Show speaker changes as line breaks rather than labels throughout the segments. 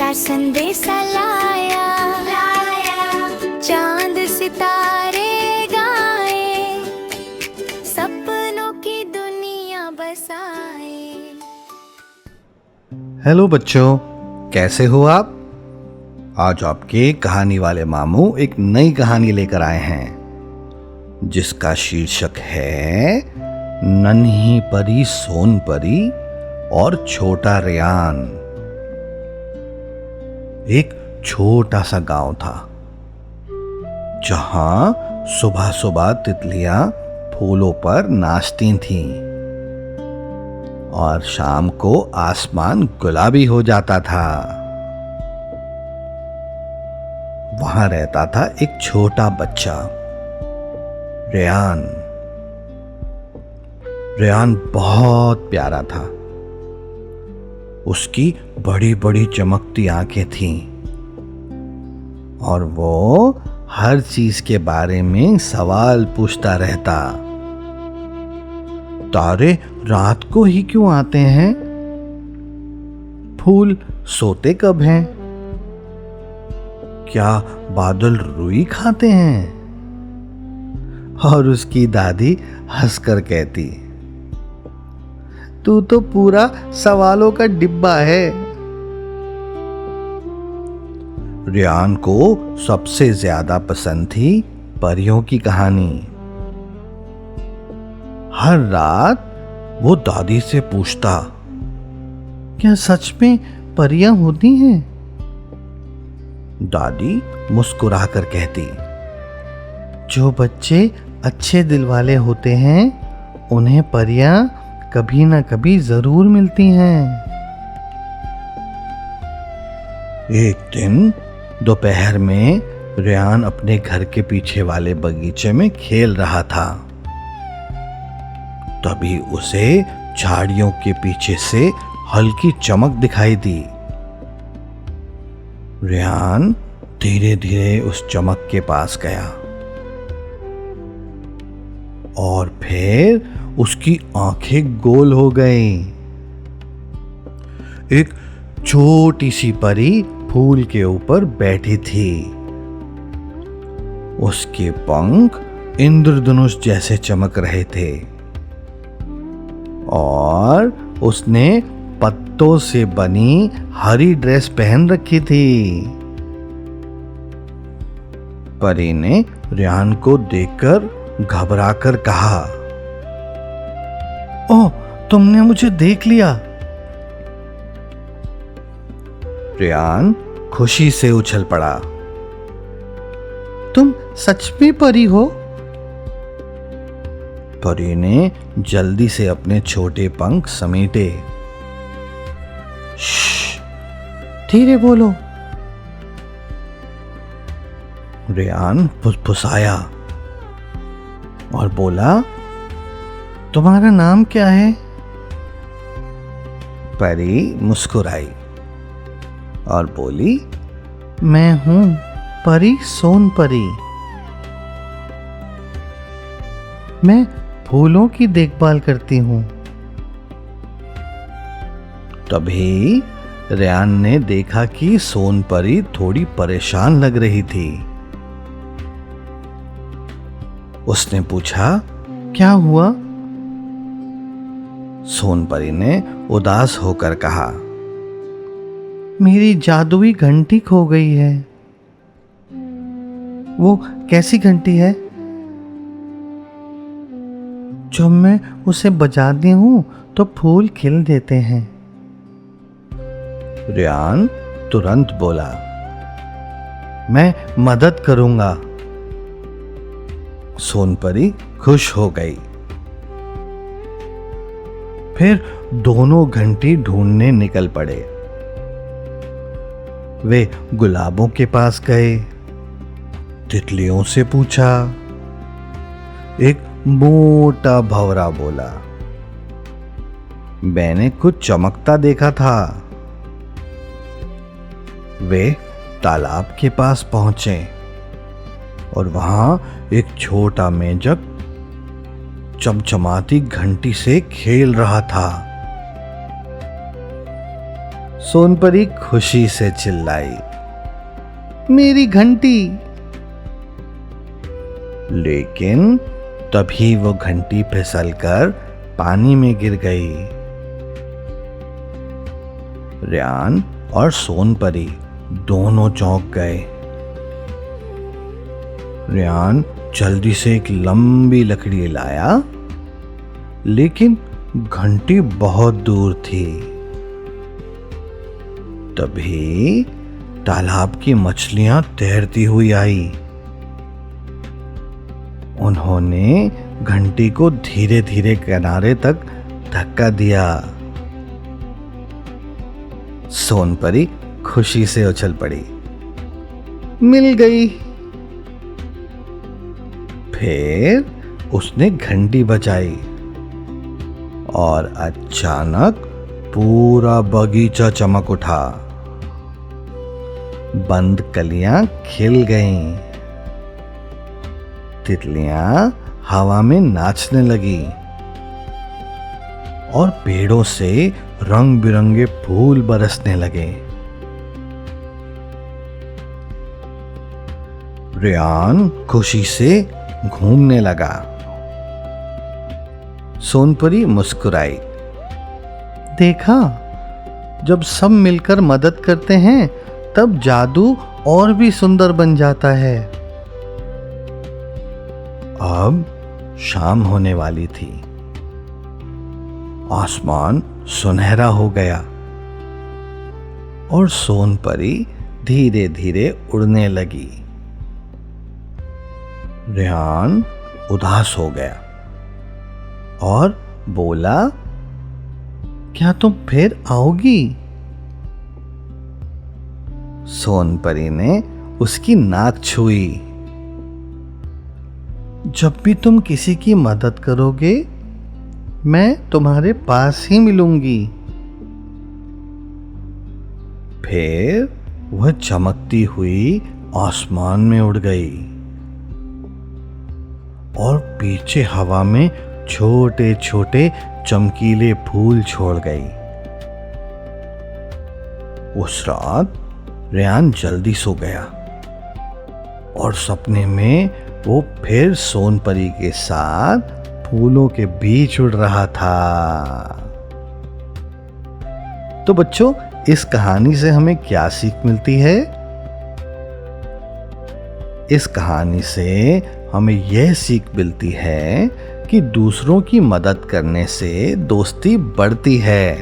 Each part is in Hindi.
प्यार संदेशा लाया, चांद सितारे गाए, सपनों की दुनिया बसाए।
हेलो बच्चों, कैसे हो आप? आज आपके कहानी वाले मामू एक नई कहानी लेकर आए हैं जिसका शीर्षक है नन्ही परी सोन परी और छोटा रेयान। एक छोटा सा गांव था जहां सुबह सुबह तितलियां फूलों पर नाचती थीं और शाम को आसमान गुलाबी हो जाता था। वहां रहता था एक छोटा बच्चा रेयान। रेयान बहुत प्यारा था। उसकी बड़ी बड़ी चमकती आंखें थीं और वो हर चीज के बारे में सवाल पूछता रहता। तारे रात को ही क्यों आते हैं? फूल सोते कब हैं? क्या बादल रुई खाते हैं? और उसकी दादी हंसकर कहती, तू तो पूरा सवालों का डिब्बा है। रेयान को सबसे ज्यादा पसंद थी परियों की कहानी। हर रात वो दादी से पूछता, क्या सच में परियां होती हैं? दादी मुस्कुराकर कहती, जो बच्चे अच्छे दिल वाले होते हैं उन्हें परियां कभी ना कभी जरूर मिलती हैं। एक दिन दोपहर में रेयान अपने घर के पीछे वाले बगीचे में खेल रहा था। तभी उसे झाड़ियों के पीछे से हल्की चमक दिखाई दी। रेयान धीरे धीरे उस चमक के पास गया और फिर उसकी आंखें गोल हो गईं। एक छोटी सी परी फूल के ऊपर बैठी थी। उसके पंख इंद्रधनुष जैसे चमक रहे थे और उसने पत्तों से बनी हरी ड्रेस पहन रखी थी। परी ने रेयान को देखकर घबराकर कहा, ओह, तुमने मुझे देख लिया। रेयान खुशी से उछल पड़ा, तुम सच में परी हो? परी ने जल्दी से अपने छोटे पंख समेटे। श्श, धीरे बोलो। रेयान फुसफुसाया और बोला, तुम्हारा नाम क्या है? परी मुस्कुराई और बोली, मैं हूं परी सोन परी। मैं फूलों की देखभाल करती हूं। तभी रेयान ने देखा कि सोन परी थोड़ी परेशान लग रही थी। उसने पूछा, क्या हुआ? सोन परी ने उदास होकर कहा, मेरी जादुई घंटी खो गई है। वो कैसी घंटी है? जब मैं उसे बजाती हूं तो फूल खिल देते हैं। रेयान तुरंत बोला, मैं मदद करूंगा। सोन परी खुश हो गई। फिर दोनों घंटी ढूंढने निकल पड़े। वे गुलाबों के पास गए, तितलियों से पूछा। एक मोटा भंवरा बोला, मैंने कुछ चमकता देखा था। वे तालाब के पास पहुंचे और वहां एक छोटा मेंढक चमचमाती घंटी से खेल रहा था। सोनपरी खुशी से चिल्लाई, मेरी घंटी। लेकिन तभी वो घंटी फिसलकर पानी में गिर गई। रेयान और सोनपरी दोनों चौंक गए। रेयान जल्दी से एक लंबी लकड़ी लाया, लेकिन घंटी बहुत दूर थी। तभी तालाब की मछलियां तैरती हुई आई। उन्होंने घंटी को धीरे धीरे किनारे तक धक्का दिया। सोनपरी खुशी से उछल पड़ी, मिल गई। फिर उसने घंटी बजाई और अचानक पूरा बगीचा चमक उठा। बंद कलियां खिल गईं। तितलियां हवा में नाचने लगी और पेड़ों से रंग बिरंगे फूल बरसने लगे। रेयान खुशी से घूमने लगा। सोनपरी मुस्कुराई, देखा, जब सब मिलकर मदद करते हैं तब जादू और भी सुंदर बन जाता है। अब शाम होने वाली थी। आसमान सुनहरा हो गया और सोनपरी धीरे धीरे उड़ने लगी। रेयान उदास हो गया और बोला, क्या तुम फिर आओगी? सोनपरी ने उसकी नाक छुई। जब भी तुम किसी की मदद करोगे, मैं तुम्हारे पास ही मिलूंगी। फिर वह चमकती हुई आसमान में उड़ गई और पीछे हवा में छोटे छोटे चमकीले फूल छोड़ गई। उस रात रेयान जल्दी सो गया और सपने में वो फिर सोनपरी के साथ फूलों के बीच उड़ रहा था। तो बच्चों, इस कहानी से हमें क्या सीख मिलती है? इस कहानी से हमें यह सीख मिलती है कि दूसरों की मदद करने से दोस्ती बढ़ती है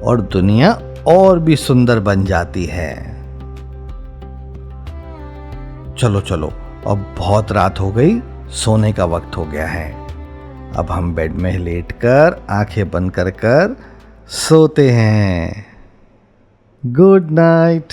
और दुनिया और भी सुंदर बन जाती है। चलो चलो, अब बहुत रात हो गई, सोने का वक्त हो गया है। अब हम बेड में लेटकर आंखें बंद कर सोते हैं। Good night.